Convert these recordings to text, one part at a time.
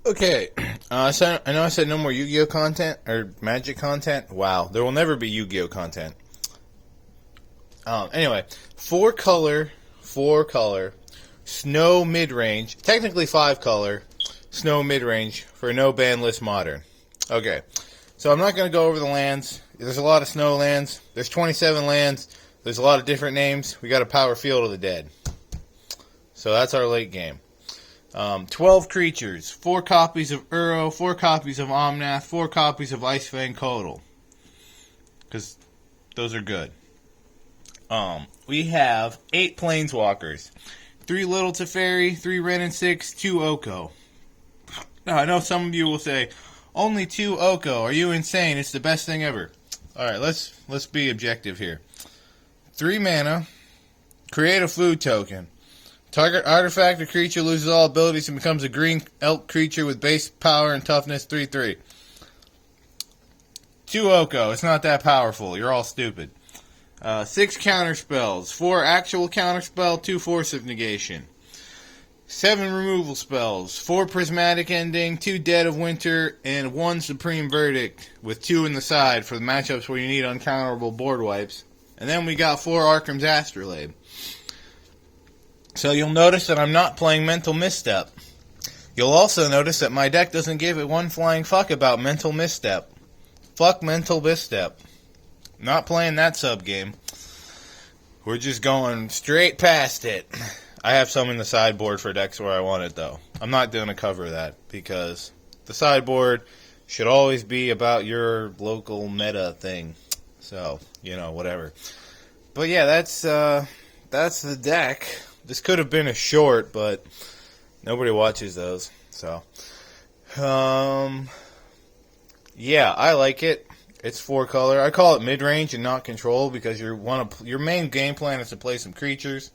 Okay, so I know I said no more Yu-Gi-Oh content or Magic content. Wow, there will never be Yu-Gi-Oh content. Anyway, four color, snow mid-range, technically 5-color, snow mid-range for no ban list modern. Okay, so I'm not going to go over the lands. There's a lot of snow lands. There's 27 lands. There's a lot of different names. We got a power Field of the Dead. So that's our late game. 12 creatures, 4 copies of Uro, 4 copies of Omnath, 4 copies of Icefang Kotal. Because those are good. We have 8 Planeswalkers. 3 Little Teferi, 3 Ren and 6, 2 Oko. Now, I know some of you will say, only 2 Oko. Are you insane? It's the best thing ever. Alright, let's be objective here. 3 mana. Create a food token. Target artifact or creature loses all abilities and becomes a green elk creature with base power and toughness 3/3. 2 Oko. It's not that powerful. You're all stupid. 6 counter spells. 4 actual counter spell, 2 force of negation. 7 removal spells. 4 prismatic ending, 2 dead of winter, and 1 supreme verdict with 2 in the side for the matchups where you need uncounterable board wipes. And then we got 4 Arcum's Astrolabe. So you'll notice that I'm not playing Mental Misstep. You'll also notice that my deck doesn't give it one flying fuck about Mental Misstep. Fuck Mental Misstep. Not playing that sub-game. We're just going straight past it. I have some in the sideboard for decks where I want it, though. I'm not going to cover that, because the sideboard should always be about your local meta thing. So, you know, whatever. But yeah, that's the deck. This could have been a short, but nobody watches those. So, yeah, I like it. It's 4-color. I call it mid-range and not control because your main game plan is to play some creatures,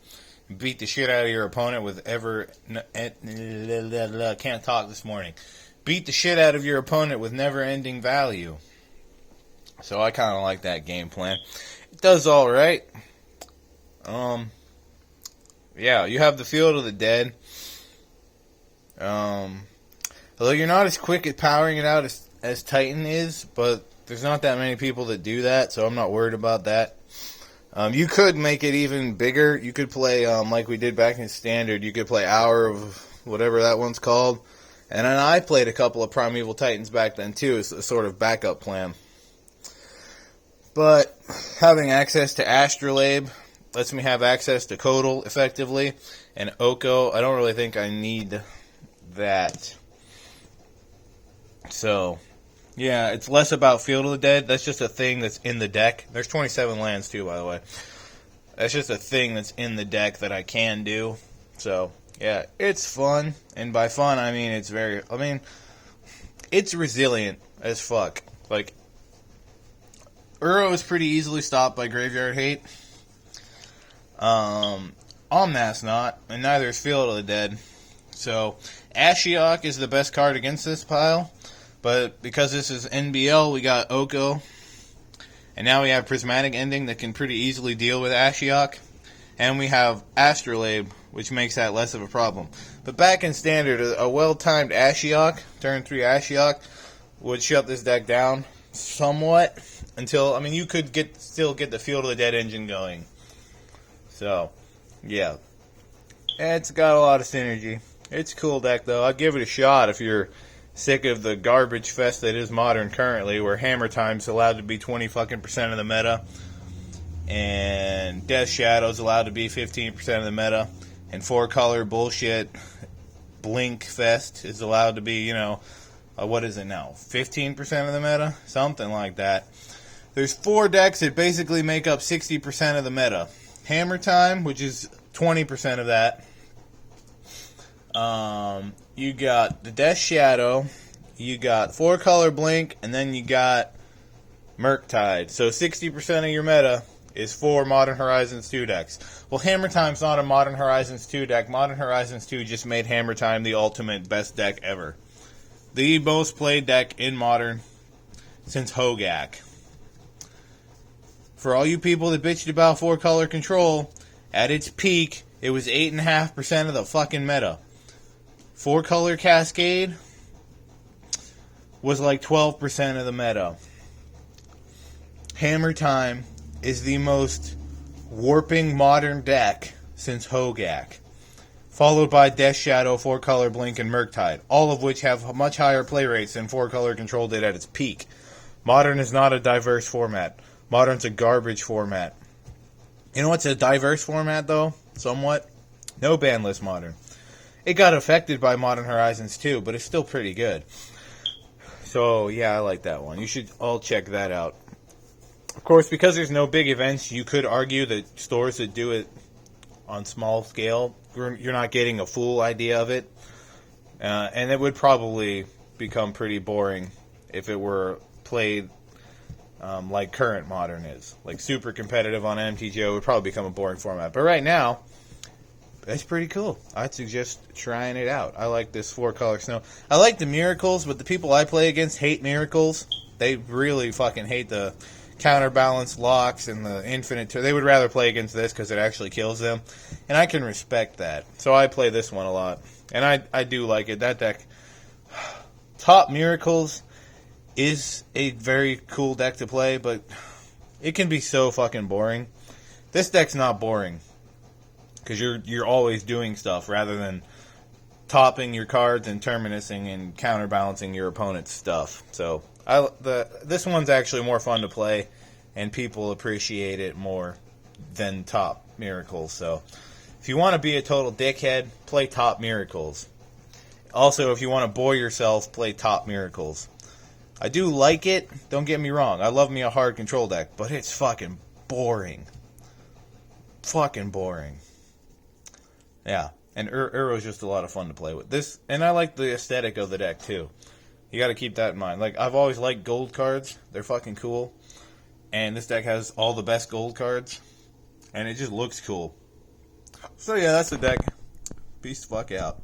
beat the shit out of your opponent with can't talk this morning. Beat the shit out of your opponent with never-ending value. So I kind of like that game plan. It does all right. Yeah, you have the Field of the Dead. Although you're not as quick at powering it out as Titan is, but there's not that many people that do that, so I'm not worried about that. You could make it even bigger. You could play, like we did back in Standard, you could play Hour of whatever that one's called. And then I played a couple of Primeval Titans back then, too, as a sort of backup plan. But having access to Astrolabe lets me have access to Kotal effectively. And Oko, I don't really think I need that. So, yeah, it's less about Field of the Dead. That's just a thing that's in the deck. There's 27 lands, too, by the way. That's just a thing that's in the deck that I can do. So, yeah, it's fun. And by fun, I mean it's resilient as fuck. Like, Uro is pretty easily stopped by Graveyard Hate. Omnath's not, and neither is Field of the Dead. So, Ashiok is the best card against this pile, but because this is NBL, we got Oko, and now we have Prismatic Ending that can pretty easily deal with Ashiok, and we have Astrolabe, which makes that less of a problem. But back in Standard, a well-timed Ashiok, turn 3 Ashiok, would shut this deck down somewhat, until, you could still get the Field of the Dead engine going. So, yeah. It's got a lot of synergy. It's a cool deck, though. I'd give it a shot if you're sick of the garbage fest that is Modern currently, where Hammer Time's allowed to be 20% of the meta, and Death Shadow's allowed to be 15% of the meta, and 4-color bullshit Blink Fest is allowed to be, what is it now? 15% of the meta? Something like that. There's 4 decks that basically make up 60% of the meta. Hammer Time, which is 20% of that. You got the Death Shadow, you got 4-color Blink, and then you got Murktide. So 60% of your meta is 4 Modern Horizons 2 decks. Well, Hammer Time's not a Modern Horizons 2 deck. Modern Horizons 2 just made Hammer Time the ultimate best deck ever. The most played deck in Modern since Hogak. For all you people that bitched about 4-color control, at its peak, it was 8.5% of the fucking meta. 4-color Cascade was like 12% of the meta. Hammer Time is the most warping modern deck since Hogak, followed by Death Shadow, 4-color Blink, and Murktide, all of which have much higher play rates than 4-color Control did at its peak. Modern is not a diverse format. Modern's a garbage format. You know what's a diverse format, though? Somewhat? No banlist Modern. It got affected by Modern Horizons too, but it's still pretty good. So, yeah, I like that one. You should all check that out. Of course, because there's no big events, you could argue that stores that do it on small scale, you're not getting a full idea of it. And it would probably become pretty boring if it were played like current Modern is. Like super competitive on MTGO would probably become a boring format. But right now, it's pretty cool. I'd suggest trying it out. I like this 4-color snow. I like the miracles, but the people I play against hate miracles. They really fucking hate the counterbalance locks and the infinite. They would rather play against this because it actually kills them. And I can respect that. So I play this one a lot. And I do like it. That deck, Top Miracles, is a very cool deck to play, but it can be so fucking boring. This deck's not boring, because you're always doing stuff rather than topping your cards and terminusing and counterbalancing your opponent's stuff. So this one's actually more fun to play, and people appreciate it more than Top Miracles. So if you want to be a total dickhead, play Top Miracles. Also, if you want to bore yourself, play Top Miracles. I do like it, don't get me wrong. I love me a hard control deck, but it's fucking boring. Fucking boring. Yeah, and Uro's just a lot of fun to play with. This, and I like the aesthetic of the deck too. You got to keep that in mind. Like, I've always liked gold cards. They're fucking cool. And this deck has all the best gold cards. And it just looks cool. So yeah, that's the deck. Peace the fuck out.